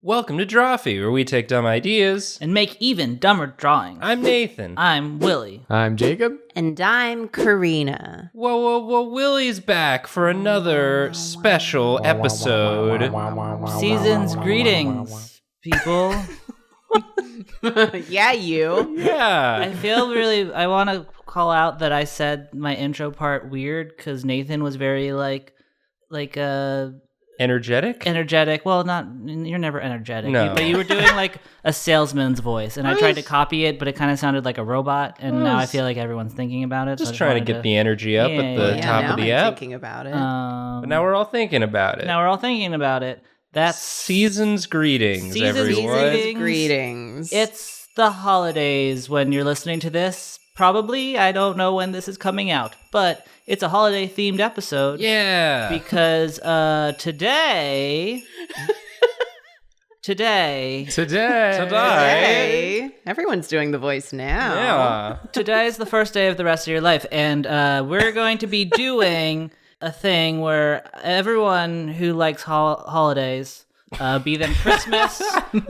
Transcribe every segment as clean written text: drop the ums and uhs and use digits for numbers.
Welcome to Drawfee, where we take dumb ideas and make even dumber drawings. I'm Nathan. I'm Willie. I'm Jacob. And I'm Karina. Whoa, Willie's back for another special episode. Season's greetings, people. Yeah, you. Yeah. I feel I want to call out that I said my intro part weird because Nathan was very energetic. Well, you're never energetic. No. But you were doing like a salesman's voice, and I tried to copy it, but it kind of sounded like a robot, and now I feel like everyone's thinking about it. Just trying to get the energy up at the top of the app. Thinking about it. But now we're all thinking about it. That's Season's greetings, everyone. Season's greetings. It's the holidays when you're listening to this. Probably, I don't know when this is coming out, but it's a holiday-themed episode. Yeah. Because today... Everyone's doing the voice now. Yeah. Today is the first day of the rest of your life, and we're going to be doing a thing where everyone who likes holidays, be them Christmas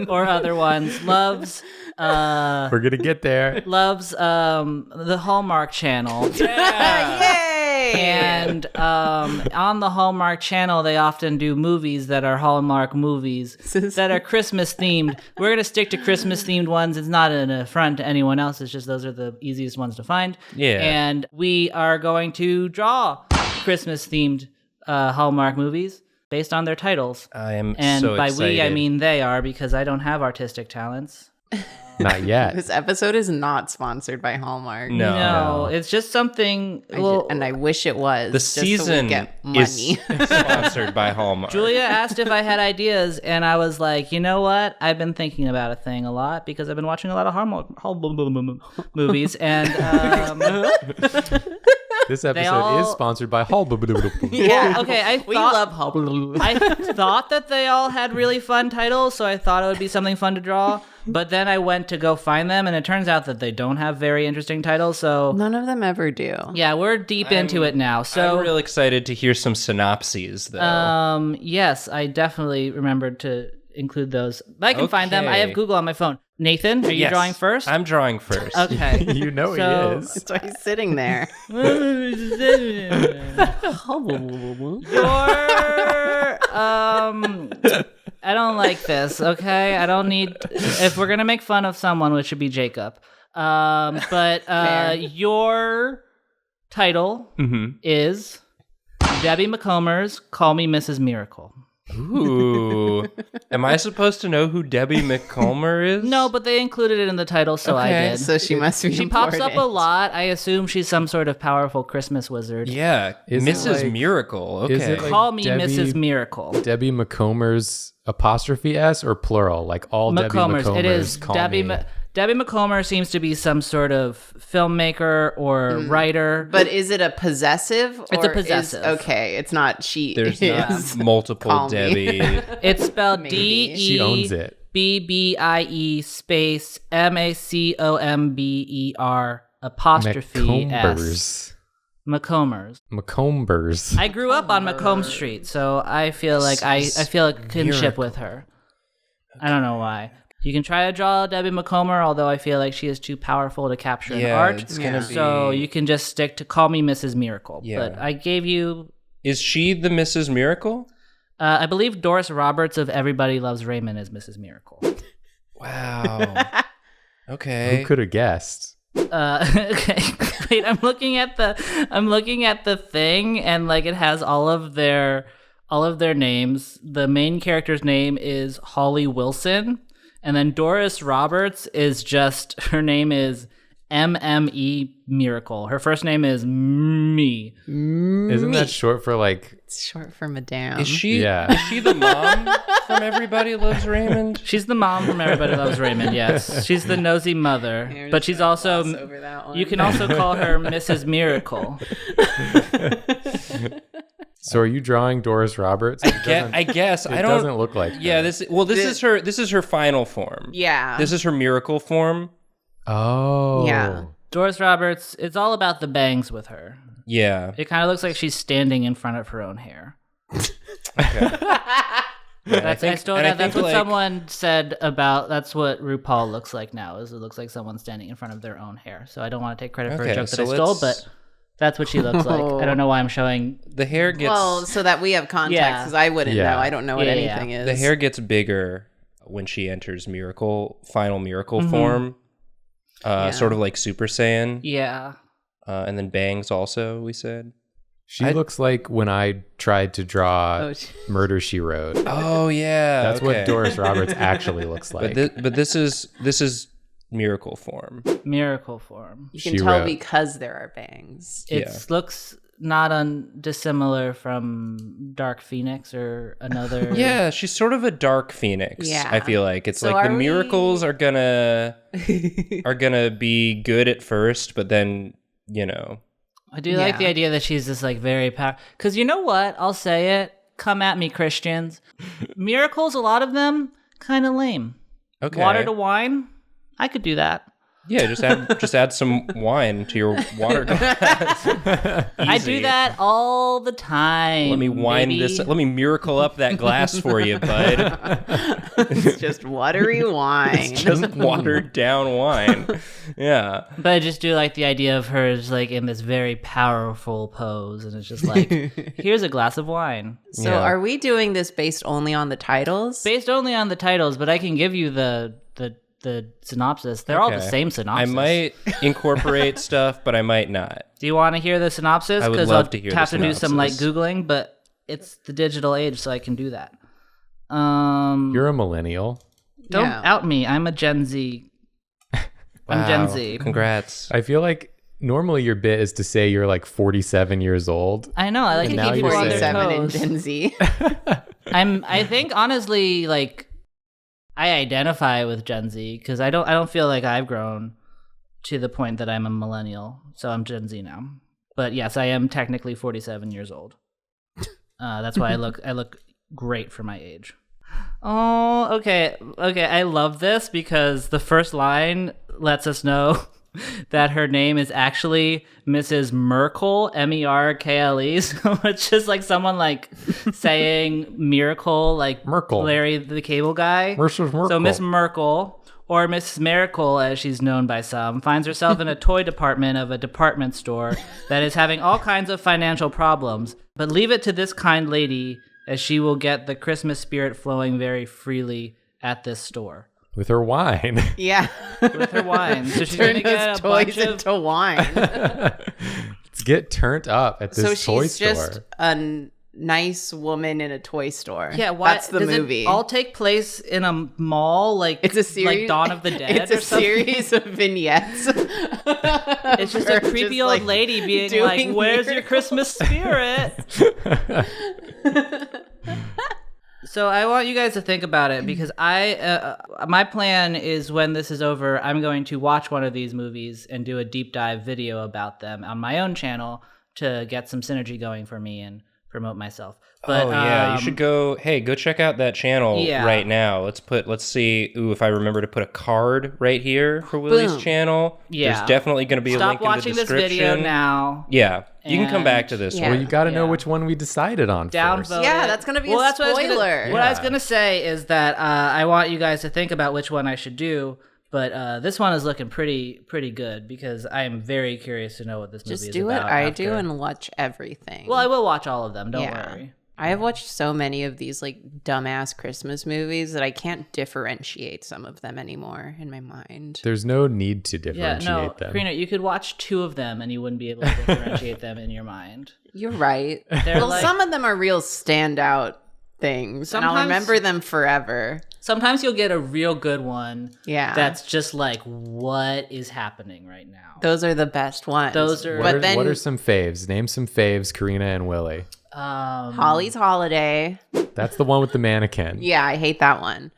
or other ones, loves... We're gonna get there. Loves the Hallmark Channel. Yeah. Yay! And on the Hallmark Channel, they often do movies that are Hallmark movies that are Christmas themed. We're gonna stick to Christmas themed ones. It's not an affront to anyone else. It's just those are the easiest ones to find. Yeah. And we are going to draw Christmas themed Hallmark movies based on their titles. I am And so by excited. we, I mean they are, because I don't have artistic talents. Not yet. This episode is not sponsored by Hallmark. No. It's just something. And I wish it was. The just so season we get is money. sponsored by Hallmark. Julia asked if I had ideas, and I was like, you know what? I've been thinking about a thing a lot because I've been watching a lot of Hallmark movies, and This episode is sponsored by yeah, okay. We love Hallmark. I thought that they all had really fun titles, so I thought it would be something fun to draw. But then I went to go find them, and it turns out that they don't have very interesting titles. So None of them ever do. yeah, we're deep into it now. So I'm real excited to hear some synopses, though. yes, I definitely remembered to include those. I can find them. I have Okay. Google on my phone. Nathan, are you Yes, drawing first? I'm drawing first. Okay. You know So- he is. That's why he's sitting there. I don't like this, okay? I don't need... If we're going to make fun of someone, it should be Jacob. But your title is Debbie McComer's Call Me Mrs. Miracle. Ooh. Am I supposed to know who Debbie McComer is? No, but they included it in the title, so I Okay, did. So she must be She pops up a important. lot. I assume she's some sort of powerful Christmas wizard. Yeah, Is it Mrs. like- Miracle. Okay. is it like Call me Debbie- Mrs. Miracle. Debbie McComer's apostrophe S or plural? Like all Debbie McComers. It is call Debbie. me. Debbie McComer seems to be some sort of filmmaker or writer. But is it a possessive? It's a or possessive. okay, it's not she. There's is. not multiple Call me. Debbie. It's spelled Maybe. She owns it. DEBBIE space MACOMBER apostrophe S. McCombers. McComers. I grew up on Macomb Street, so I feel like I feel a kinship with her. I don't know why. You can try to draw Debbie McComer, although I feel like she is too powerful to capture in art. It's gonna be... So you can just stick to Call Me Mrs. Miracle. Yeah. But I gave you... Is she the Mrs. Miracle? I believe Doris Roberts of Everybody Loves Raymond is Mrs. Miracle. Wow. Okay. Who could have guessed? Okay. Wait, I'm looking at the thing, and like it has all of their names. The main character's name is Holly Wilson, and then Doris Roberts is just, her name is MME Miracle. Her first name is Me. Isn't that short for like... It's short for Madame. Is she Yeah. Is she the mom from Everybody Loves Raymond? She's the mom from Everybody Loves Raymond, yes. She's the nosy mother. You're But just she's gonna also... gloss over that one. You can also call her Mrs. Miracle. So are you drawing Doris Roberts? I guess. It I don't... doesn't look like Yeah, her. this is her final form. Yeah. This is her miracle form. Oh. Yeah. Doris Roberts, it's all about the bangs with her. Yeah. It kind of looks like she's standing in front of her own hair. Okay. That's think that's what like, someone said about. That's what RuPaul looks like now. Is it looks like someone standing in front of their own hair. So I don't want to take credit for a joke that I stole, but that's what she looks like. I don't know why I'm showing. the hair gets Well, so that we have context, Yeah. because I wouldn't Yeah. know. I don't know what Yeah, anything is. the hair gets bigger when she enters final miracle form. Sort of like Super Saiyan. Yeah. And then bangs also, we said. She looks like when I tried to draw Murder, She Wrote. Oh yeah, That's what Doris Roberts actually looks like. But this is miracle form. Miracle form. You can She tell wrote. because there are bangs. It looks not dissimilar from Dark Phoenix or another. Yeah, she's sort of a dark phoenix. Yeah. I feel like it's So like the are we- miracles are gonna be good at first, but then I do like the idea that she's this like very powerful. Because you know what? I'll say it. Come at me, Christians. Miracles, a lot of them, kind of lame. Okay. Water to wine. I could do that. Yeah, just add some wine to your water glass. I do that all the time. Let me wine baby. this. Let me miracle up that glass for you, bud. It's just watery wine. It's just watered down wine. Yeah. But I just do like the idea of her just like in this very powerful pose, and it's just like, here's a glass of wine. So Yeah. are we doing this based only on the titles? Based only on the titles, but I can give you the synopsis. They're all the Okay. same synopsis. I might incorporate stuff, but I might not. Do you want to hear the synopsis? I would Because love I'll to hear have the to do some like synopsis. Googling, but it's the digital age, so I can do that. You're a millennial. Don't Yeah. out me. I'm a Gen Z. I'm Gen Wow. Z. Congrats. I feel like normally your bit is to say you're like 47 years old. I know. I like And to now keep you're people on their 47 in toes. Gen Z. I think honestly, like, I identify with Gen Z because I don't feel like I've grown to the point that I'm a millennial, so I'm Gen Z now. But yes, I am technically 47 years old. That's why I look great for my age. Oh, okay. I love this because the first line lets us know that her name is actually Mrs. Merkel, Merkle. So it's just like someone like saying miracle, like Merkel. Larry the Cable Guy. Mrs. Merkel. So Miss Merkel, or Miss Miracle as she's known by some, finds herself in a toy department of a department store that is having all kinds of financial problems. But leave it to this kind lady, as she will get the Christmas spirit flowing very freely at this store. With her wine. Yeah. With her wine. So she's Turn going to get those a bunch toys of... into wine. Let's get turned up at this So toy she's store. just a nice woman in a toy store. Yeah, why, That's the does movie. it all take place in a mall, like It's a series. like Dawn of the Dead It's or a something? series of vignettes. It's just a creepy old lady being like, doing "Where's your miracles." Christmas spirit?" So I want you guys to think about it because my plan is when this is over, I'm going to watch one of these movies and do a deep dive video about them on my own channel to get some synergy going for me and promote myself. But, oh yeah, you should go. Hey, go check out that channel Yeah. right now. Let's see. Ooh, if I remember to put a card right here for Willie's Boom. channel. Yeah. There's definitely going to be a Stop link in watching the this description. video now. Yeah, you can come back to And- this Yeah. one. Well, you got to know Yeah. which one we decided on first. Downvote Yeah, it. that's gonna be a that's what I was gonna- spoiler. What I was Yeah. gonna say is that I want you guys to think about which one I should do, but this one is looking pretty good because I am very curious to know what this movie Just is do what about. I do after. and watch everything. Well, I will watch all of them. Don't Yeah. worry. I have watched so many of these like dumbass Christmas movies that I can't differentiate some of them anymore in my mind. There's no need to Yeah, differentiate no, them. Karina, you could watch two of them and you wouldn't be able to differentiate them in your mind. You're right. They're Well, like- some of them are real standout things, and I'll Sometimes- remember them forever. Sometimes you'll get a real good one. Yeah. That's just like, what is happening right now? Those are the best ones. Those are- What, But what then are some faves? Name some faves, Karina and Willie. Holly's Holiday. That's the one with the mannequin. Yeah, I hate that one.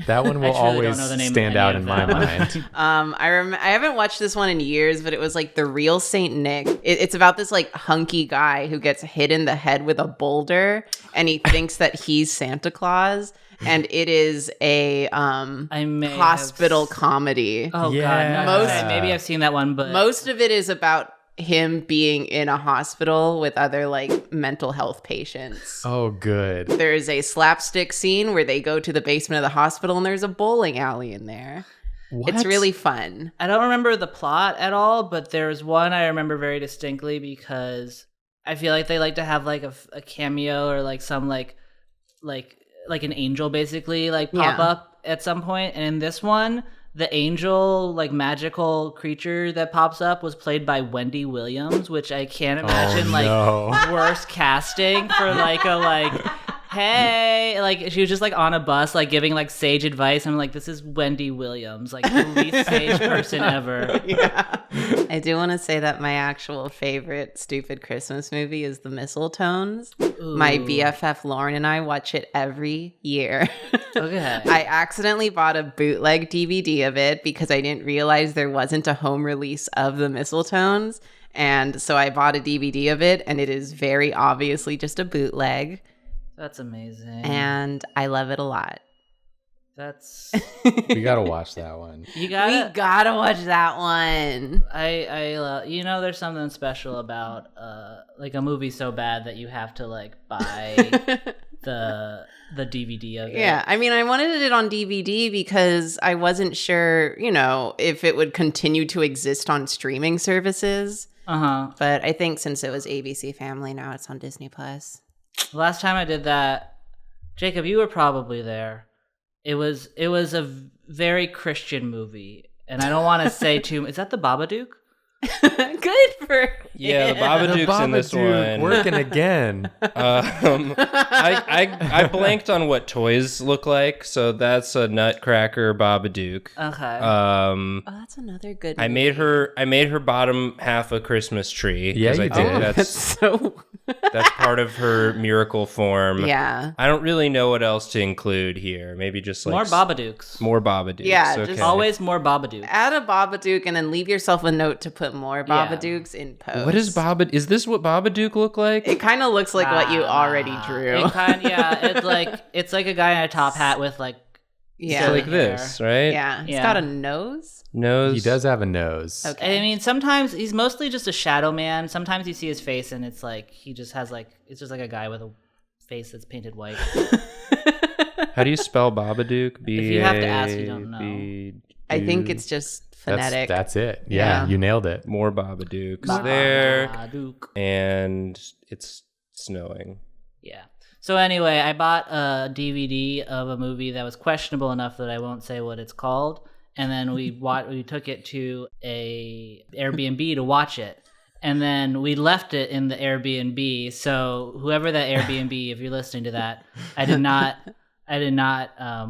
That one will I truly don't always know the name of stand any out of in my them. mind. I haven't watched this one in years, but it was like The Real Saint Nick. It's about this like hunky guy who gets hit in the head with a boulder, and he thinks that he's Santa Claus, and it is a I may have hospital comedy. Oh Yeah. god, no. Most- Okay, maybe I've seen that one, but Most of it is about him being in a hospital with other like mental health patients. Oh, good. There's a slapstick scene where they go to the basement of the hospital and there's a bowling alley in there. What? It's really fun. I don't remember the plot at all, but there's one I remember very distinctly because I feel like they like to have like a cameo or like some like an angel basically like pop up at some point. And in this one, the angel, like magical creature that pops up was played by Wendy Williams, which I can't imagine worse casting for like hey, like she was just like on a bus, like giving like sage advice. I'm like, this is Wendy Williams, like the least sage person ever. Yeah. I do want to say that my actual favorite stupid Christmas movie is The Mistletones. Ooh. My BFF Lauren and I watch it every year. Okay. I accidentally bought a bootleg DVD of it because I didn't realize there wasn't a home release of The Mistletones. And so I bought a DVD of it, and it is very obviously just a bootleg. That's amazing. And I love it a lot. That's We gotta watch that one. you gotta. We gotta watch that one. I love, there's something special about like a movie so bad that you have to like buy the DVD of it. Yeah, I mean, I wanted it on DVD because I wasn't sure, if it would continue to exist on streaming services. But I think since it was ABC Family, now it's on Disney Plus. Last time I did that, Jacob, you were probably there. It was a very Christian movie, and I don't want to say too. Is that the Babadook? Good for Yeah, the Babadook's in this one. Working again. I blanked on what toys look like, so that's a Nutcracker Babadook. Okay. Oh, that's another good movie. I made her bottom half a Christmas tree. Yeah, 'cause I you think did. that's so... that's part of her miracle form. Yeah. I don't really know what else to include here. Maybe just like more Babadooks. More Babadooks. Yeah, okay. just Always more Babadooks. Add a Babadook and then leave yourself a note to put more Babadooks in post. What is Babadook? Is this what Babadook look like? It kind of looks like what you already drew. It's like a guy in a top hat with like Yeah. So like hair. this, right? Yeah. He's Yeah. got a nose. Nose. He does have a nose. Okay. I mean, sometimes he's mostly just a shadow man. Sometimes you see his face and it's like he just has like it's just like a guy with a face that's painted white. How do you spell Babadook? If you have to ask, you don't know. I think it's just phonetic. That's it. Yeah, Yeah. you nailed it. More Babadooks Babadook. there, and it's snowing. Yeah. So anyway, I bought a DVD of a movie that was questionable enough that I won't say what it's called, and then we took it to a Airbnb to watch it, and then we left it in the Airbnb. So whoever that Airbnb, if you're listening to that, I did not.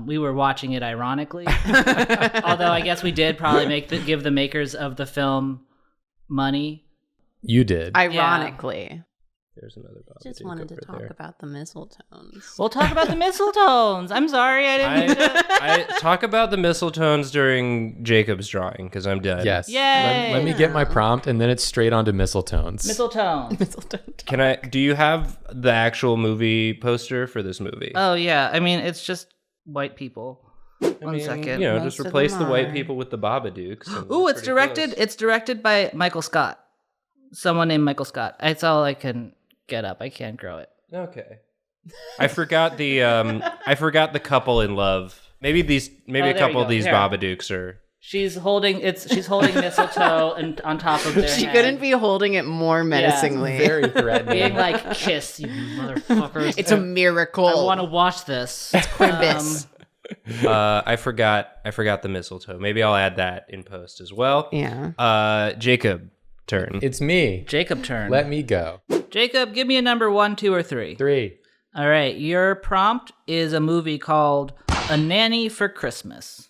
We were watching it ironically, although I guess we did probably give the makers of the film money. You did. Ironically. There's another Babadook. Just wanted to over talk there. about the mistletones. We'll talk about the mistletones. I'm sorry, I didn't mean to. I talk about the mistletones during Jacob's drawing because I'm done. Yes. Yay! Let me get my prompt, and then it's straight on to mistletones. Mistletones. Mistletoe. Do you have the actual movie poster for this movie? Oh yeah, I mean it's just white people. One mean, second. You know, Most just of replace them the white are. people with the Babadooks. and Ooh, that's it's pretty directed. close. It's directed by Michael Scott. Someone named Michael Scott. That's all I can get up. I can't grow it. Okay. I forgot the couple in love. Maybe a there you couple go. of these Here. Babadooks are. She's holding mistletoe and on top of their She head. couldn't be holding it more menacingly. Very threatening. being like, kiss, you motherfuckers. It's a miracle. I want to watch this. Crimbus. I forgot the mistletoe. Maybe I'll add that in post as well. Yeah. Jacob, turn. It's me. Jacob turn. Let me go. Jacob, give me a number 1, 2, or 3. 3. All right, your prompt is a movie called A Nanny for Christmas.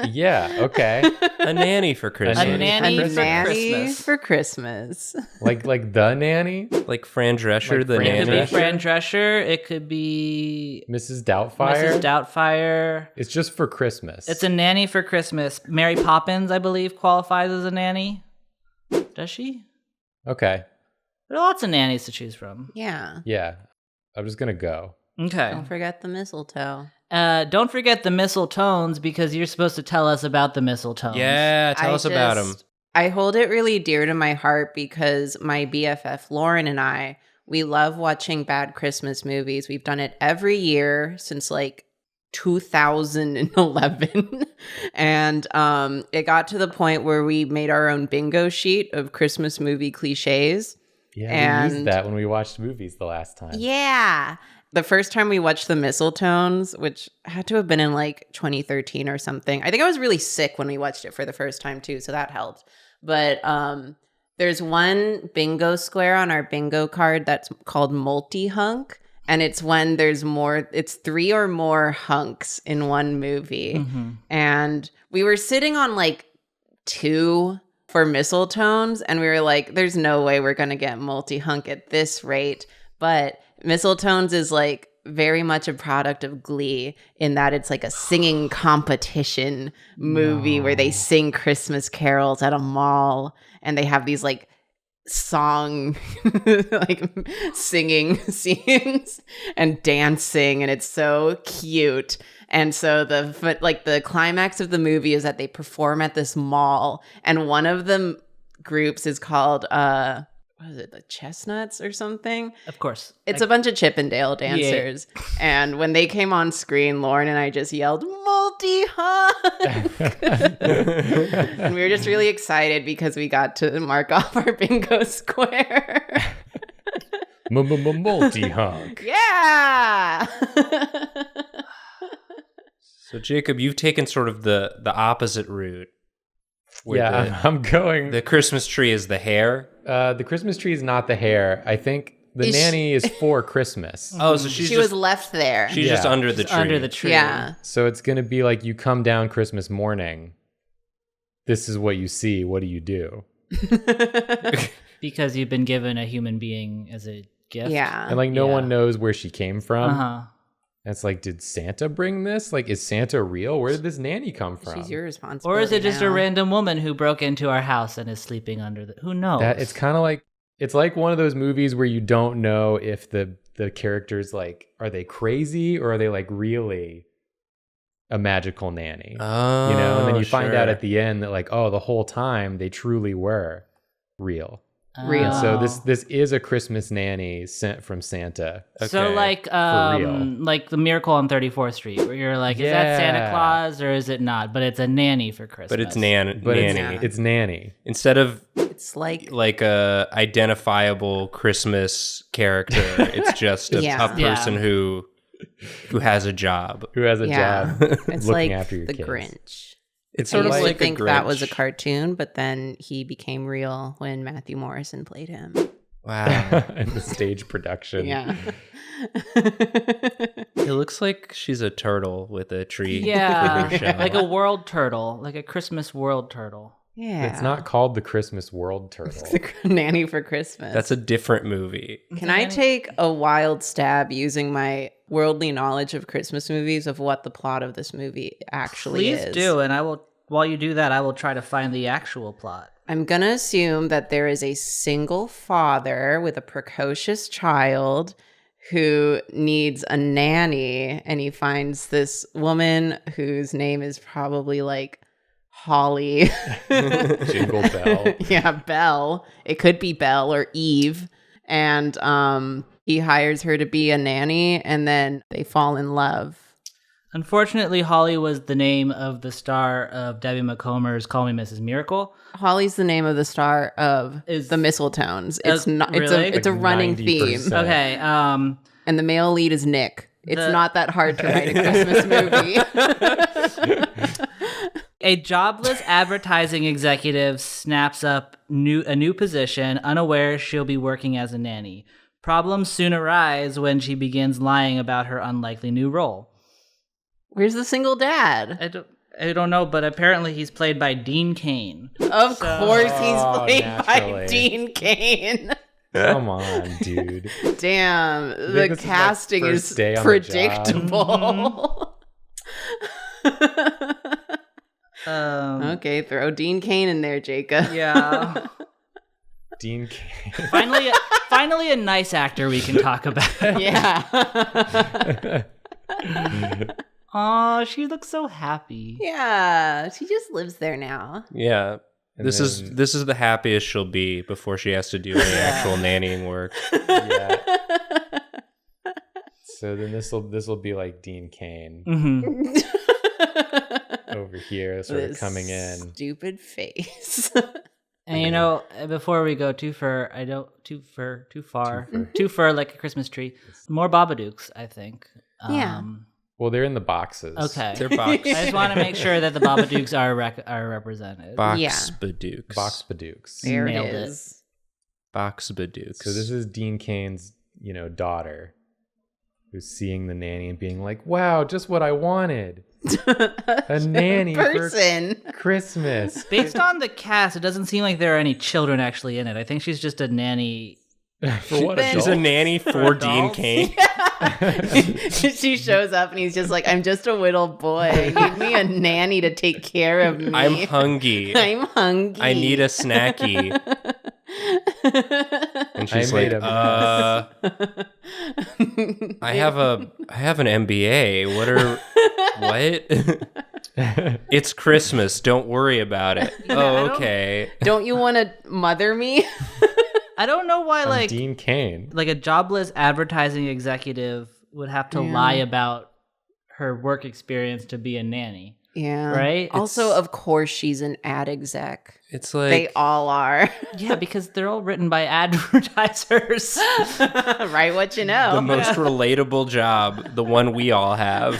Yeah. Okay. A nanny for Christmas. A nanny A for nanny Christmas. for Christmas. like the nanny, Like Fran Drescher, Like the Fran It could nanny. be Fran Drescher. It could be Mrs. Doubtfire. Mrs. Doubtfire. It's just for Christmas. It's a nanny for Christmas. Mary Poppins, I believe, qualifies as a nanny. Does she? Okay. There are lots of nannies to choose from. Yeah. Yeah. I'm just gonna go. Okay. Don't forget the mistletoe. Don't forget the mistletones because you're supposed to tell us about the mistletones. Yeah, tell us about them. I hold it really dear to my heart because my BFF Lauren and I, we love watching bad Christmas movies. We've done it every year since like 2011. And it got to the point where we made our own bingo sheet of Christmas movie cliches. Yeah, we used that when we watched movies the last time. Yeah. The first time we watched the Mistletones, which had to have been in like 2013 or something. I think I was really sick when we watched it for the first time too, so that helped. But there's one bingo square on our bingo card that's called multi-hunk. And it's when it's 3 or more hunks in one movie. Mm-hmm. And we were sitting on like 2 for Mistletones. And we were like, there's no way we're going to get multi-hunk at this rate. But Mistletones is like very much a product of Glee in that it's like a singing competition movie where they sing Christmas carols at a mall. And they have these like song like singing scenes and dancing, and it's so cute. And so the climax of the movie is that they perform at this mall, and one of the groups is called what is it, the Chestnuts or something? Of course. It's a bunch of Chippendale dancers. Yeah. And when they came on screen, Lauren and I just yelled, multi-hunk! And we were just really excited because we got to mark off our bingo square. Multi-hunk. Yeah! So, Jacob, you've taken sort of the opposite route. Yeah, I'm going. The Christmas tree is the hair. The Christmas tree is not the hair. I think the nanny is for Christmas. Oh, so she was left there. She's just under the tree. Under the tree. Yeah. So it's going to be like you come down Christmas morning. This is what you see. What do you do? Because you've been given a human being as a gift. Yeah. And like no one knows where she came from. Uh-huh. And it's like, did Santa bring this? Like, is Santa real? Where did this nanny come from? She's your responsibility. Or is it just now. a random woman who broke into our house and is sleeping under the... Who knows? It's kind of like... It's like one of those movies where you don't know if the characters, like, are they crazy or are they, like, really a magical nanny? Oh, you know? And then you find out at the end that, like, oh, the whole time they truly were real. Real. And so this is a Christmas nanny sent from Santa. Okay. So like the Miracle on 34th Street, where you're like, is that Santa Claus or is it not? But it's a nanny for Christmas. But it's nanny. It's nanny. Instead of it's like a identifiable Christmas character, it's just a person who has a job. Who has a job it's looking like after your the kids. Grinch. It's sort of like I think that was a cartoon, but then he became real when Matthew Morrison played him. Wow. In the stage production. Yeah. It looks like she's a turtle with a tree. Yeah. Like a world turtle, like a Christmas world turtle. Yeah. It's not called the Christmas World Turtle. It's the Nanny for Christmas. That's a different movie. Can I take a wild stab using my worldly knowledge of Christmas movies of what the plot of this movie actually is? Please do, and I will. While you do that, I will try to find the actual plot. I'm going to assume that there is a single father with a precocious child who needs a nanny, and he finds this woman whose name is probably like Holly. Jingle Bell. Yeah, Belle. It could be Belle or Eve. And he hires her to be a nanny, and then they fall in love. Unfortunately, Holly was the name of the star of Debbie McComber's Call Me Mrs. Miracle. Holly's the name of the star of the Mistletones. It's not. Really? It's a running 90%. theme. Okay. And the male lead is Nick. It's not that hard to write a Christmas movie. A jobless advertising executive snaps up a new position, unaware she'll be working as a nanny. Problems soon arise when she begins lying about her unlikely new role. Where's the single dad? I don't know, but apparently he's played by Dean Cain. Of course he's played naturally. by Dean Cain. Come on, dude. Damn, the casting is predictable. Okay, throw Dean Cain in there, Jacob. Yeah. Dean Cain. Finally a nice actor we can talk about. Yeah. Oh, she looks so happy. Yeah, she just lives there now. Yeah. And This is the happiest she'll be before she has to do any actual nannying work. Yeah. So then this will be like Dean Cain over here, sort of coming in. Stupid face. And before we go too far, like a Christmas tree. More Babadooks, I think. Yeah. Well, they're in the boxes. Okay. They're box. I just want to make sure that the Babadooks are represented. Badooks. Box Badooks. There Nailed it it. is. Box Badooks. So this is Dean Cain's, daughter, who's seeing the nanny and being like, "Wow, just what I wanted, a nanny person for Christmas." Based on the cast, it doesn't seem like there are any children actually in it. I think she's just a nanny. For what? She's a nanny for Dean adults? Cain. She shows up and he's just like, "I'm just a little boy. I need me a nanny to take care of me. I'm hungry. I'm hungry. I need a snacky." And she's I like, I have an MBA. What? It's Christmas. Don't worry about it. Oh, okay. Don't you want to mother me? I don't know why, I'm Dean Cain. like a jobless advertising executive would have to lie about her work experience to be a nanny. Yeah. Right? Also, of course, she's an ad exec. It's like They all are. Yeah, because they're all written by advertisers. Write what you know. the most relatable job, the one we all have.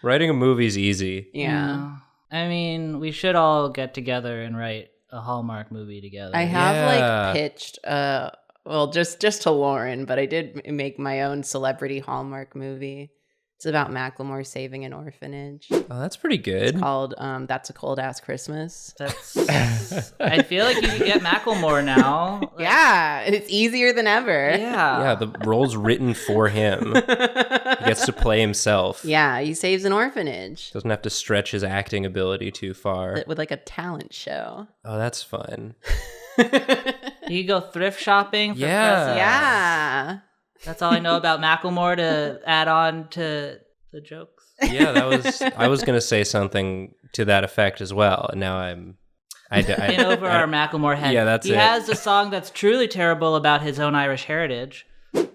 Writing a movie's easy. Yeah. I mean, we should all get together and write a Hallmark movie together. I have Yeah. pitched, just to Lauren, but I did make my own celebrity Hallmark movie. It's about Macklemore saving an orphanage. Oh, that's pretty good. It's called That's a Cold Ass Christmas. I feel like you can get Macklemore now. Like, Yeah, it's easier than ever. Yeah, the role's written for him. He gets to play himself. Yeah, he saves an orphanage Doesn't have to stretch his acting ability too far. with like a talent show. Oh, that's fun. You go thrift shopping for Yeah. presents. Yeah. That's all I know about Macklemore to add on to the jokes. Yeah, I was gonna say something to that effect as well, and now In over our Macklemore head. Yeah, that's he it. has a song that's truly terrible about his own Irish heritage.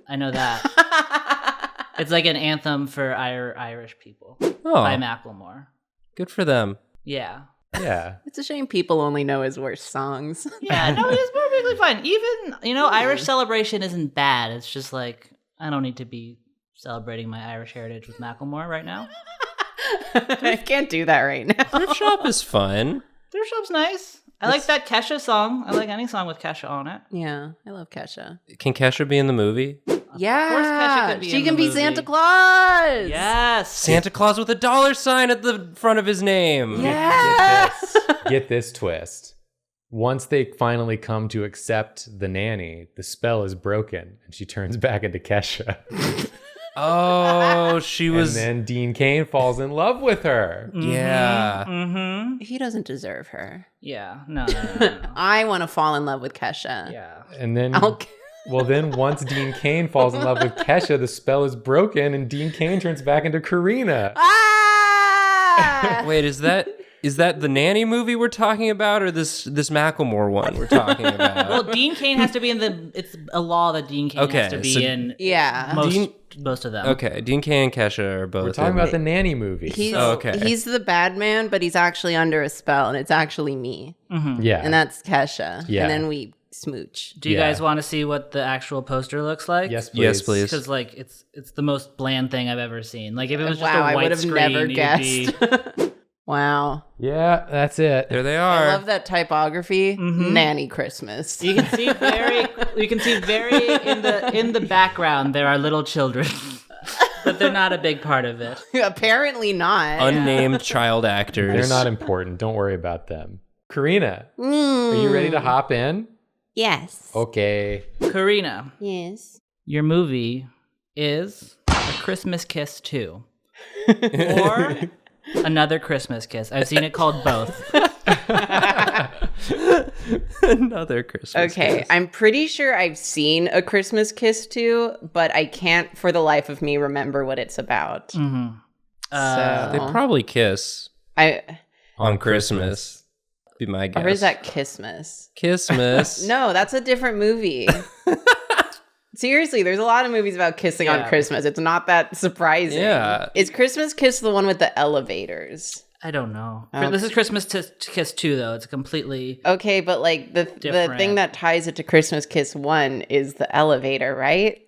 I know that. It's like an anthem for Irish people by Macklemore. Good for them. Yeah. Yeah. It's a shame people only know his worst songs. Yeah, no, it is perfectly fine. Even, Irish celebration isn't bad. It's just like, I don't need to be celebrating my Irish heritage with Macklemore right now. I can't do that right now. Thrift shop is fun. Thrift shop's nice. I like that Kesha song. I like any song with Kesha on it. Yeah, I love Kesha. Can Kesha be in the movie? Yeah, course Kesha could be she in can the be movie. Santa Claus. Yes. Santa Claus with a $sign at the front of his name. Yeah. Get this twist. Once they finally come to accept the nanny, the spell is broken and she turns back into Kesha. Oh, she was. And then Dean Cain falls in love with her. Yeah. Mm-hmm. He doesn't deserve her. Yeah. No. I want to fall in love with Kesha. Yeah. And then, I'll- well, then once Dean Cain falls in love with Kesha, the spell is broken and Dean Cain turns back into Karina. Ah! Wait, is that the nanny movie we're talking about, or this Macklemore one we're talking about? Well, Dean Cain has to be in it's a law that Dean Cain has to be so- in Yeah. most of them. Okay, Dean Cain and Kesha are both. We're talking in about it. the nanny movie. He's, okay. he's the bad man, but he's actually under a spell, and it's actually me. Yeah. And that's Kesha. Yeah. And then we smooch. Do you Yeah. guys want to see what the actual poster looks like? Yes, please. Yes, please. Because like it's the most bland thing I've ever seen. Like if it was just Wow, a I white would have screen, never you'd guessed. be- Wow. Yeah, that's it. There they I are. love that typography. Nanny Christmas. You can see very in the background there are little children, but they're not a big part of it. Apparently not. Unnamed child actors. They're not important. Don't worry about them. Karina, are you ready to hop in? Yes. Okay. Karina, Yes. your movie is A Christmas Kiss 2 or Another Christmas Kiss. I've seen it called both. Another Christmas Okay, Kiss. I'm pretty sure I've seen A Christmas Kiss too, but I can't for the life of me remember what it's about. Mm-hmm. They probably kiss on Christmas. Be my guess. Or is that Kissmas? Kissmas? No, that's a different movie. Seriously, there's a lot of movies about kissing on Christmas. It's not that surprising. Yeah. Is Christmas Kiss the one with the elevators? I don't know. Okay. This is Christmas Kiss 2, though. It's completely Okay, but like the thing that ties it to Christmas Kiss 1 is the elevator, right?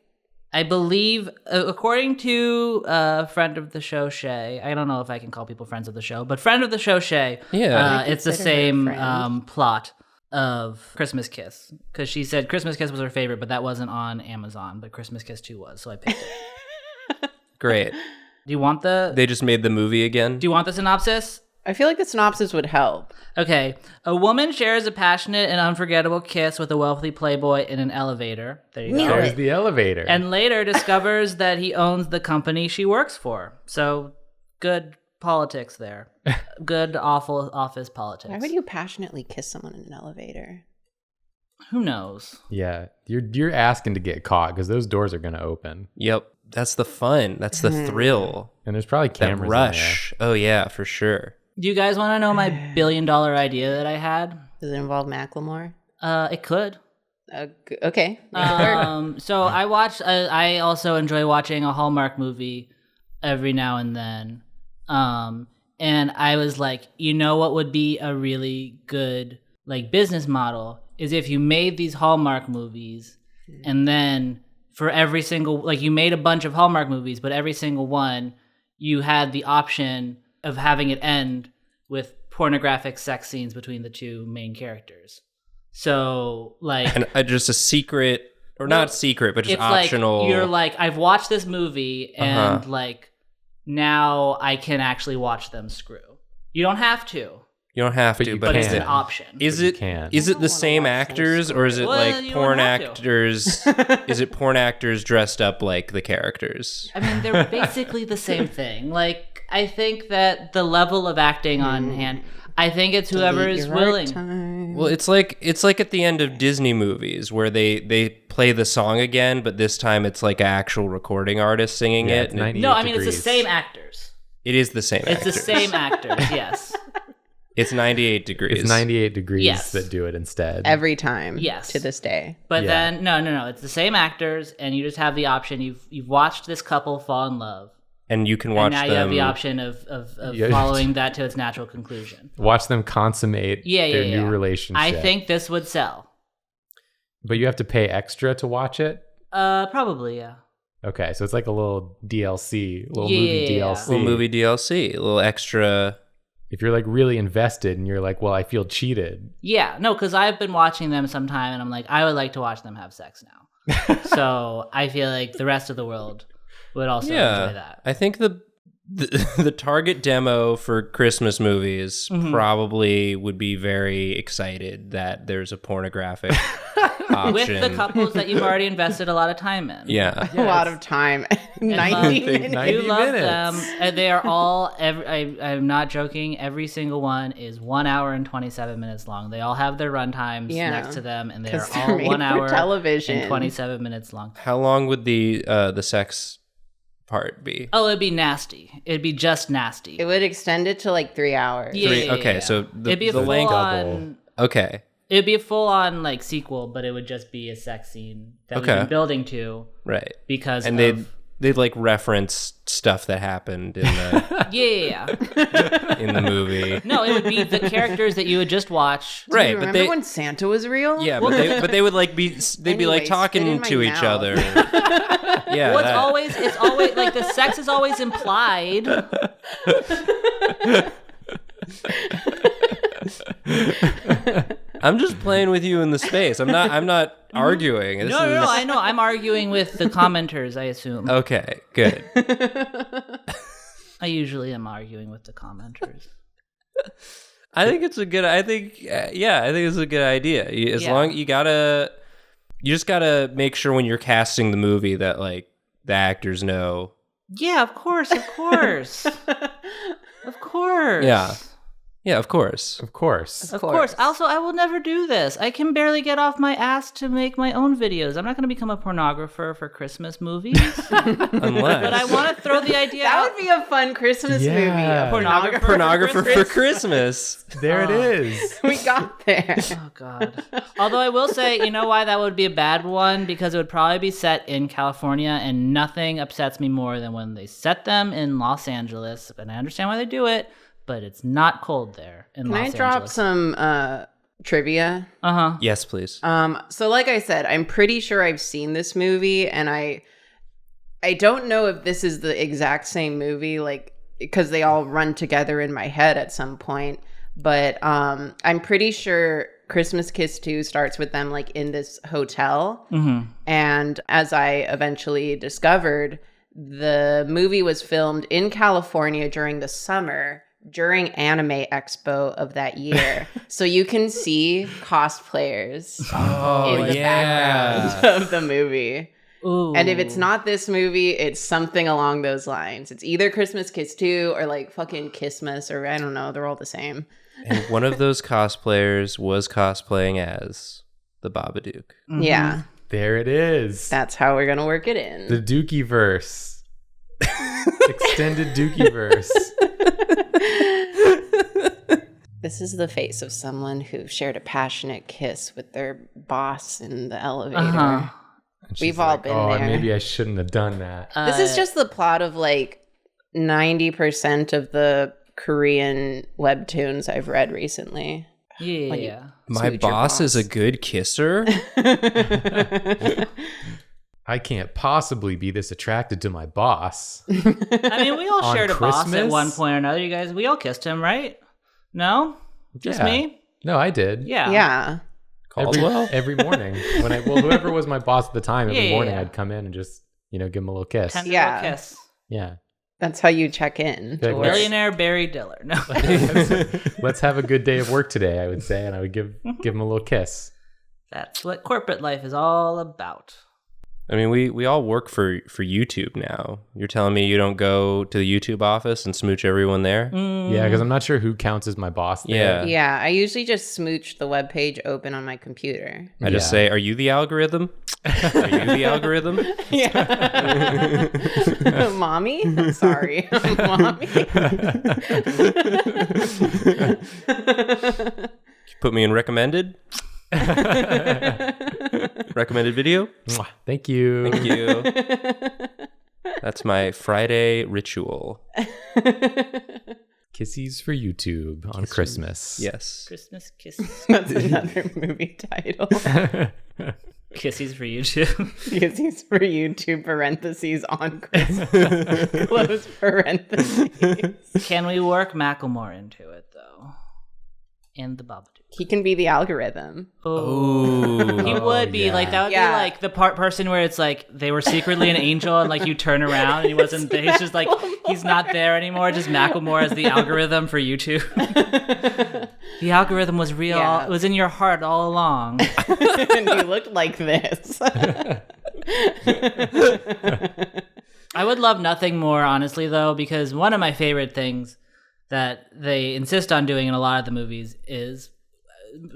I believe, according to a friend of the show, Shay, I don't know if I can call people friends of the show, but friend of the show, Shay, it's the same plot of Christmas Kiss. Because she said Christmas Kiss was her favorite, but that wasn't on Amazon, but Christmas Kiss 2 was, so I picked it. Great. Do you want They just made the movie again? Do you want the synopsis? I feel like the synopsis would help. Okay. A woman shares a passionate and unforgettable kiss with a wealthy playboy in an elevator. There you go. There's the elevator. And later discovers that he owns the company she works for. So good politics there. Good, awful office politics. Why would you passionately kiss someone in an elevator? Who knows? Yeah, you're asking to get caught because those doors are going to open. Yep. That's the fun. That's the thrill. And there's probably That cameras rush. Oh, yeah, for sure. Do you guys want to know my $1 billion idea that I had? Does it involve Macklemore? It could. Okay. So I also enjoy watching a Hallmark movie every now and then. And I was like, you know what would be a really good like business model is if you made these Hallmark movies and then for every single, like you made a bunch of Hallmark movies, but every single one you had the option of having it end with pornographic sex scenes between the two main characters. So like, and just a secret, or not secret, but just it's optional. Like, you're like, I've watched this movie and like now I can actually watch them screw. You don't have to. You don't have to, But it's an option. Is it the same actors, or is it like porn actors? Is it porn actors dressed up like the characters? I mean, they're basically the same thing. Like, I think that the level of acting on hand, I think it's whoever is willing. Well, it's like at the end of Disney movies where they play the song again, but this time it's like an actual recording artist singing it. No, I mean, it's the same actors. It is the same actors. It's the same actors, yes. It's 98 degrees. It's 98 degrees Yes. that do it instead. Every time. Yes. To this day. But then, no. It's the same actors, and you just have the option. You've watched this couple fall in love. And you can watch them. And now you have the option of following that to its natural conclusion. Watch them consummate their new relationship. I think this would sell. But you have to pay extra to watch it? Probably, yeah. Okay, so it's like a little DLC, movie DLC. Little movie DLC, a little extra. If you're like really invested and you're like, well, I feel cheated. Yeah, no, because I've been watching them sometime and I'm like, I would like to watch them have sex now. So I feel like the rest of the world would also enjoy that. I think the target demo for Christmas movies probably would be very excited that there's a pornographic option. With the couples that you've already invested a lot of time in. Yeah. A lot of time. 90 minutes. 90 You love minutes. them. And they are all, I'm not joking, every single one is 1 hour and 27 minutes long. They all have their run times next to them, and they are all 1 hour television. and 27 minutes long. How long would the sex part be? Oh, it'd be nasty. It'd be just nasty. It would extend it to like 3 hours. Yeah. Okay, so it'd be a the length full-on. Okay. It'd be a full-on like sequel, but it would just be a sex scene that we've been building to. Right. Because and they'd like reference stuff that happened in the in the movie. No, it would be the characters that you would just watch. Do you remember when Santa was real? Yeah, but they would like be be like talking to each other. Yeah. Well, it's always like the sex is always implied. I'm just playing with you in the space. I'm not arguing. No, I know. I'm arguing with the commenters, I assume. Okay, good. I usually am arguing with the commenters. I think it's a good idea. Long you just gotta make sure when you're casting the movie that like the actors know. Yeah, of course. Of course. Yeah. Yeah, of course. Of course. Of course. Also, I will never do this. I can barely get off my ass to make my own videos. I'm not going to become a pornographer for Christmas movies. Unless. But I want to throw the idea That out. would be a fun Christmas movie. Yeah. A pornographer. Pornographer for Christmas. There it is. We got there. Oh, God. Although I will say, you know why that would be a bad one? Because it would probably be set in California, and nothing upsets me more than when they set them in Los Angeles. And I understand why they do it, but it's not cold there in Los Angeles. Can I drop some trivia? Uh-huh. Yes, please. So like I said, I'm pretty sure I've seen this movie, and I don't know if this is the exact same movie, like, because they all run together in my head at some point. But I'm pretty sure Christmas Kiss 2 starts with them like in this hotel. Mm-hmm. And as I eventually discovered, the movie was filmed in California during the summer, during Anime Expo of that year. So you can see cosplayers in the background of the movie. Ooh. And if it's not this movie, it's something along those lines. It's either Christmas Kiss 2 or like fucking Kissmas, or I don't know. They're all the same. And one of those cosplayers was cosplaying as the Babadook. Mm-hmm. Yeah. There it is. That's how we're going to work it in. The Dookie-verse. Extended Dookie-verse. This is the face of someone who shared a passionate kiss with their boss in the elevator. Uh-huh. And she's We've all like, been oh, there. maybe I shouldn't have done that. This is just the plot of like 90% of the Korean webtoons I've read recently. Yeah. When you- My Smooch your boss is a boss. good kisser. I can't possibly be this attracted to my boss. I mean, we all On shared a boss at Christmas? one point or another. You guys, we all kissed him, right? No? Just Yeah. me? No, I did. Yeah. Yeah. Caldwell? Every morning. Whoever was my boss at the time, every Yeah, morning yeah. I'd come in and just, give him a little kiss. Tender Yeah. little kiss. Yeah. That's how you check in. Like, to work. Billionaire Barry Diller. No. Let's have a good day of work today, I would say, and I would give him a little kiss. That's what corporate life is all about. I mean, we all work for YouTube now. You're telling me you don't go to the YouTube office and smooch everyone there? Yeah, because I'm not sure who counts as my boss there. Yeah. Yeah, I usually just smooch the webpage open on my computer. I just say, are you the algorithm? Are you the algorithm? Yeah. Mommy? Sorry. Mommy. Put me in recommended? Recommended video? Mwah. Thank you. Thank you. That's my Friday ritual. Kissies for YouTube on Christmas. Yes. Christmas kiss. That's another movie title. Kissies for YouTube. Kisses for YouTube, parentheses, on Christmas. Close parentheses. Can we work Macklemore into it, though? And the Babadook. He can be the algorithm. Ooh. He would be yeah. like, that would Yeah. be like the person where it's like they were secretly an angel and like you turn around and he wasn't, he's just like, he's not there anymore. Just Macklemore as the algorithm for YouTube. The algorithm was real. Yeah. It was in your heart all along. And he looked like this. I would love nothing more, honestly, though, because one of my favorite things that they insist on doing in a lot of the movies is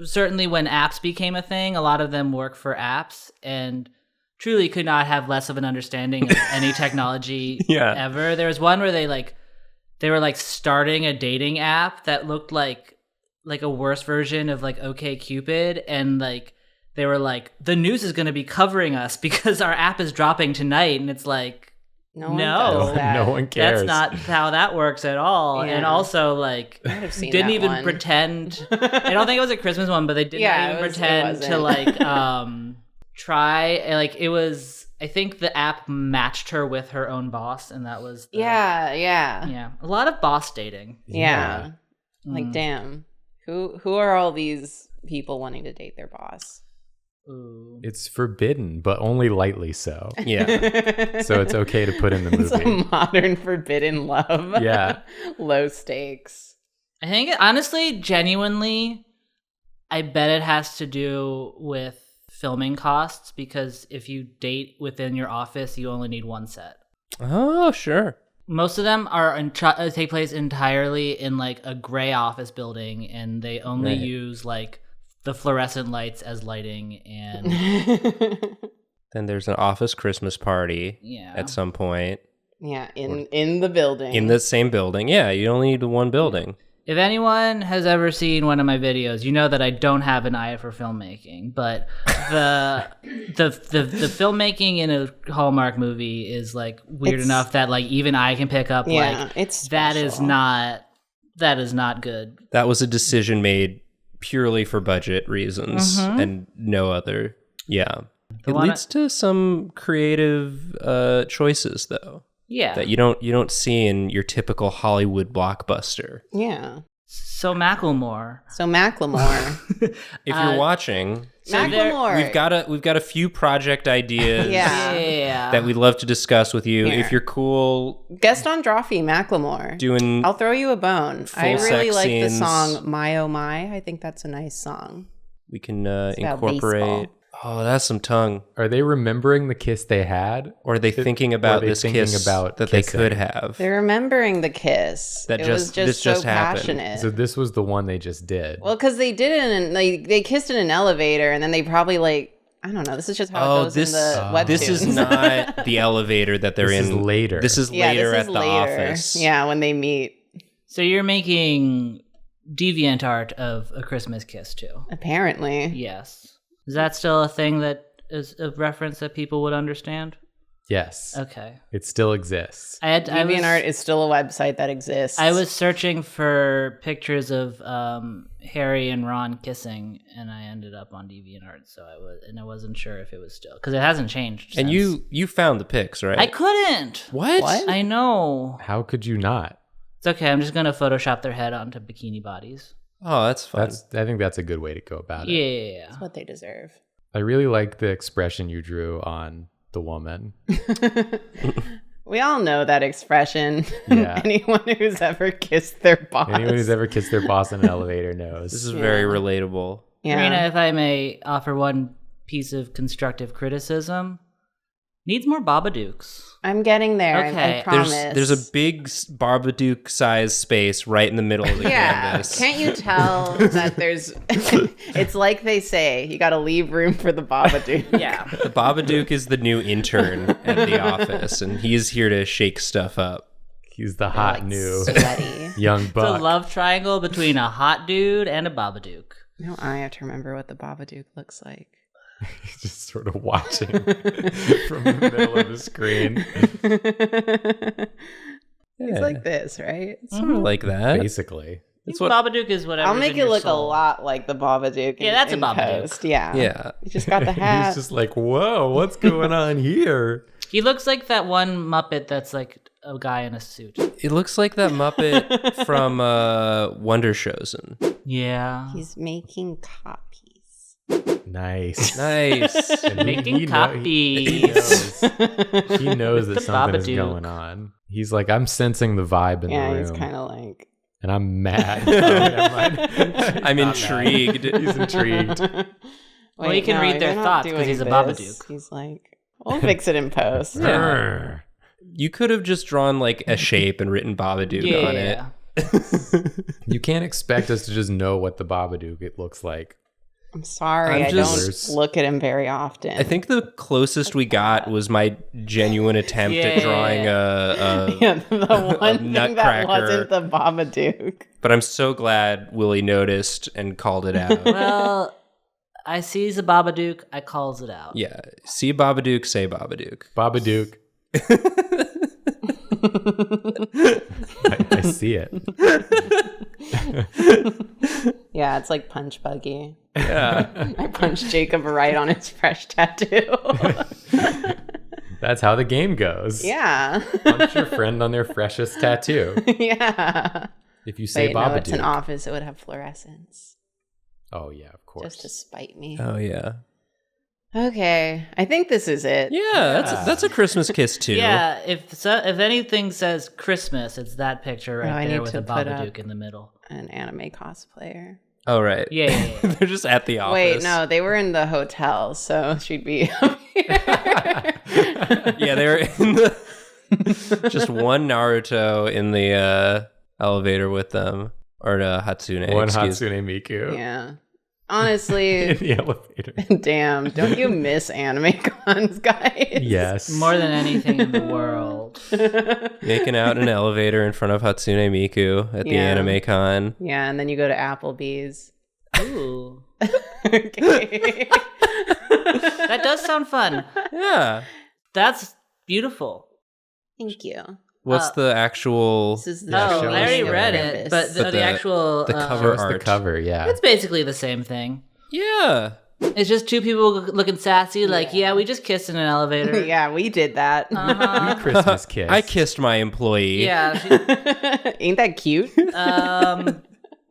certainly when apps became a thing, a lot of them work for apps and truly could not have less of an understanding of any technology ever. There was one where they were starting a dating app that looked like a worse version of like OkCupid, and like they were like, the news is going to be covering us because our app is dropping tonight, and it's like, No one No. does that. No one cares. that's not how that works at all. Yeah. And also, like, I might have seen didn't that even one. pretend. I don't think it was a Christmas one, but they didn't Yeah, even it pretend to wasn't. like try. Like, it was. I think the app matched her with her own boss, and that was Yeah. yeah. A lot of boss dating. Yeah. Mm. Like, damn. Who are all these people wanting to date their boss? Ooh. It's forbidden, but only lightly so. Yeah. So it's okay to put in the It's a movie. modern forbidden love. Yeah. Low stakes. I think, honestly, genuinely, I bet it has to do with filming costs, because if you date within your office, you only need one set. Oh, sure. Most of them take place entirely in like a gray office building, and they only use like the fluorescent lights as lighting. And Then there's an office Christmas party at some point. Yeah, in the building. In the same building. Yeah, you only need the one building. If anyone has ever seen one of my videos, you know that I don't have an eye for filmmaking, but the filmmaking in a Hallmark movie is like weird enough that like even I can pick up it's that special. is not good. That was a decision made purely for budget reasons and no other. Yeah. It leads to some creative choices though. Yeah. That you don't see in your typical Hollywood blockbuster. Yeah. So Macklemore. If you're watching, Macklemore. we've got a few project ideas Yeah. that we'd love to discuss with you. Here. If you're cool Guest on Drawfee, Macklemore. I'll throw you a bone. I really sex like scenes. the song My Oh My. I think that's a nice song. we can about incorporate. baseball. Oh, that's some tongue. Are they remembering the kiss they had? Or are they thinking about they this thinking kiss about that kissing? they could have? They're remembering the kiss. That it just- was this so just happened. passionate. So this was the one they just did. Well, because they did it in they kissed in an elevator, and then they probably like I don't know. This is just how it goes in the webtoons. This is not the elevator that they're This in. is later. This is yeah, later this at is the later. office. Yeah, when they meet. So you're making deviant art of A Christmas Kiss too? Apparently, Yes. Is that still a thing that is a reference that people would understand? Yes. Okay. It still exists. DeviantArt is still a website that exists. I was searching for pictures of Harry and Ron kissing, and I ended up on DeviantArt. So I wasn't sure if it was still because it hasn't changed. And since. you found the pics, right? I couldn't. What? I know. How could you not? It's okay. I'm just gonna Photoshop their head onto bikini bodies. Oh, that's fun. I think that's a good way to go about it. Yeah. That's what they deserve. I really like the expression you drew on the woman. We all know that expression. Yeah. Anyone who's ever kissed their boss. Anyone who's ever kissed their boss in an elevator knows. This is very relatable. Yeah. Karina, if I may offer one piece of constructive criticism, needs more Babadooks. I'm getting there. Okay. I promise. There's a big Babadook sized space right in the middle of the canvas. Can't you tell that there's? It's like they say, you got to leave room for the Babadook. Yeah. The Babadook is the new intern at the office, and he's here to shake stuff up. He's the hot Like new sweaty. young It's a buck. love triangle between a hot dude and a Babadook. Now I have to remember what the Babadook looks like. He's just sort of watching from the middle of the screen. It's like this, right? Sort of like that. Basically. That's what. Babadook is whatever. I'll make it look a lot like the Babadook. Yeah, that's a in Babadook. post. Yeah. Yeah. You just got the hat. He's just like, whoa, what's going on here? He looks like that one Muppet that's like a guy in a suit. It looks like that Muppet from Wonder Chosen. Yeah. He's making copies. Nice. Nice. And Making he copies. He knows that The something is Babadook. going on. He's like, I'm sensing the vibe in the Yeah, room. he's kind of like. And I'm mad. Oh, never mind. I'm Not intrigued. mad. He's intrigued. Well, you can read their you're not thoughts 'cause doing he's a this. Babadook. He's like, we'll fix it in post. Grr. You could have just drawn like a shape and written Babadook on it. Yeah. You can't expect us to just know what the Babadook it looks like. I'm sorry, I'm I just- don't look at him very often. I think the closest we got was my genuine attempt at drawing a yeah, the one thing that nutcracker. wasn't the Babadook. But I'm so glad Willie noticed and called it out. Well, I sees a Babadook, I calls it out. Yeah. See Babadook, say Babadook. Babadook. I see it. Yeah, it's like Punch Buggy. Yeah. I punched Jacob right on his fresh tattoo. That's how the game goes. Yeah. Punch your friend on their freshest tattoo. Yeah. If you say Wait, Babadook. no, it's an office. It would have fluorescence. Oh, yeah, of course. Just to spite me. Oh yeah. Okay. I think this is it. Yeah, that's a Christmas kiss too. Yeah, if anything says Christmas, it's that picture Oh, I right there need with to a put Babadook up- in the middle. An anime cosplayer. Oh right. Yeah. They're just at the office. Wait, no, they were in the hotel, so she'd be up here. Yeah, they're in the Just one Naruto in the elevator with them, or Hatsune. One excuse me. Hatsune Miku Yeah. Honestly, in the elevator. damn, don't you miss anime cons, guys? Yes. More than anything in the world. Making out in an elevator in front of Hatsune Miku at the Yeah. anime con. Yeah, and then you go to Applebee's. Ooh. Okay. That does sound fun. Yeah. That's beautiful. Thank you. What's the actual? This is the Yeah, Oh, show I already us read the it, but But the actual the Show cover us the art. cover, yeah. it's basically the same thing. Yeah. It's just two people looking sassy, like, yeah, we just kissed in an elevator. Yeah, we did that. Uh-huh. Christmas kiss. I kissed my employee. Yeah. Ain't that cute?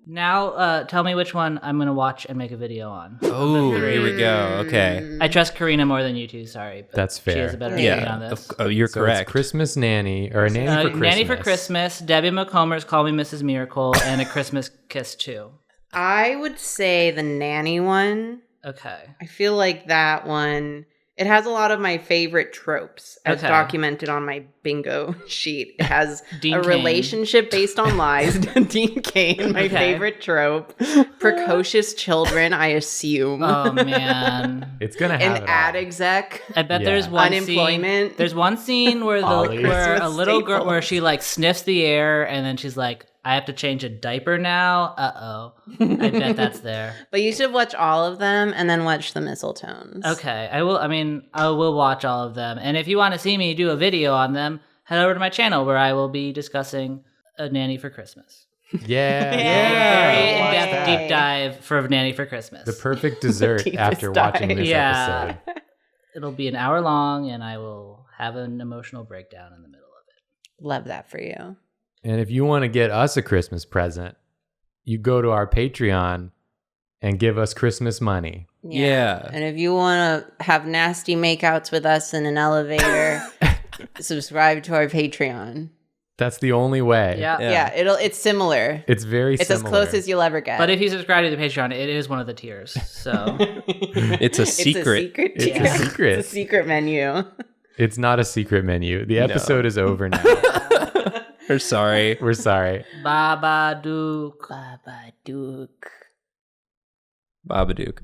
Now, tell me which one I'm gonna watch and make a video on. Oh, here we go. Okay. I trust Karina more than you two. Sorry, but That's She fair. has a better opinion Yeah. on this. Oh, you're So correct. it's Christmas Nanny, or a Nanny for Christmas. Nanny for Christmas, Debbie McComer's Call Me Mrs. Miracle, and A Christmas Kiss 2. I would say the nanny one. Okay. I feel like that one, it has a lot of my favorite tropes as Okay. documented on my bingo sheet. It has Dean a Cain. relationship based on lies. Dean Cain, my Okay. favorite trope. Precocious children, I assume. Oh man. It's gonna have An it ad all. exec. I bet Yeah. there's one Unemployment. scene. There's one scene where Ollie. where a Christmas little girl staples. where she like sniffs the air and then she's like, I have to change a diaper now. Uh-oh. I bet that's there. But you should watch all of them and then watch the mistletones. Okay. I will watch all of them. And if you want to see me do a video on them, head over to my channel where I will be discussing A Nanny for Christmas. Yeah. Very watch in-depth that. deep dive for Nanny for Christmas. The perfect dessert Deepest after watching dive. this Yeah. episode. It'll be an hour long and I will have an emotional breakdown in the middle of it. Love that for you. And if you want to get us a Christmas present, you go to our Patreon and give us Christmas money. Yeah. And if you want to have nasty makeouts with us in an elevator, subscribe to our Patreon. That's the only way. Yeah. Yeah. It's similar. It's very It's similar. as close as you'll ever get. But if you subscribe to the Patreon, it is one of the tiers. So It's a secret. It's a tier. secret. It's a secret menu. It's not a secret menu. The episode is over now. We're sorry. We're sorry. Babadook. Babadook. Babadook.